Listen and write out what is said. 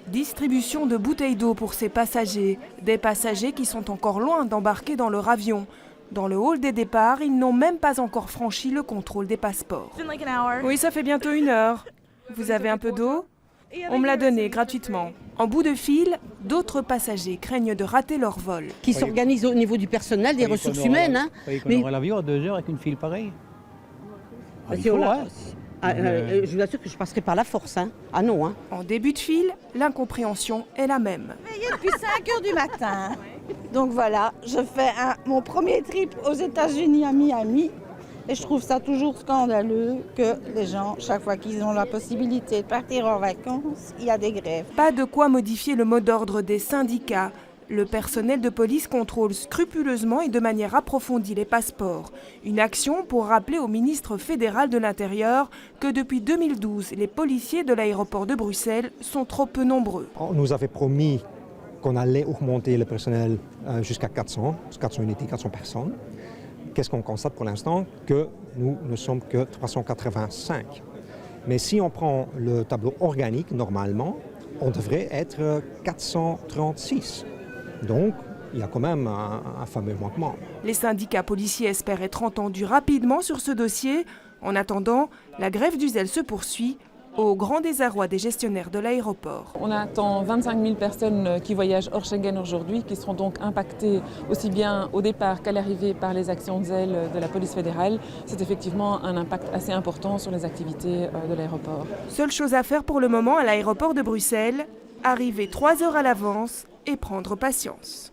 Distribution de bouteilles d'eau pour ces passagers. Des passagers qui sont encore loin d'embarquer dans leur avion. Dans le hall des départs, ils n'ont même pas encore franchi le contrôle des passeports. Oui, ça fait bientôt 1 heure. Vous avez un peu d'eau ? On me l'a donné gratuitement. En bout de fil, d'autres passagers craignent de rater leur vol. Qui s'organisent au niveau du personnel, des ressources humaines. Mais on l'avion à 2 heures avec une file pareille. Je vous assure que je passerai par la force. Ah non. En début de file, l'incompréhension est la même. Veillé depuis 5 heures du matin. Donc voilà, je fais mon premier trip aux États-Unis à Miami. Et je trouve ça toujours scandaleux que les gens, chaque fois qu'ils ont la possibilité de partir en vacances, il y a des grèves. Pas de quoi modifier le mot d'ordre des syndicats. Le personnel de police contrôle scrupuleusement et de manière approfondie les passeports. Une action pour rappeler au ministre fédéral de l'Intérieur que depuis 2012, les policiers de l'aéroport de Bruxelles sont trop peu nombreux. On nous avait promis qu'on allait augmenter le personnel jusqu'à 400 unités, 400 personnes. Qu'est-ce qu'on constate pour l'instant? Que nous ne sommes que 385. Mais si on prend le tableau organique, normalement, on devrait être 436. Donc, il y a quand même un fameux manquement. Les syndicats policiers espèrent être entendus rapidement sur ce dossier. En attendant, la grève du zèle se poursuit au grand désarroi des gestionnaires de l'aéroport. On attend 25 000 personnes qui voyagent hors Schengen aujourd'hui, qui seront donc impactées aussi bien au départ qu'à l'arrivée par les actions de zèle de la police fédérale. C'est effectivement un impact assez important sur les activités de l'aéroport. Seule chose à faire pour le moment à l'aéroport de Bruxelles, arriver 3 heures à l'avance et prendre patience.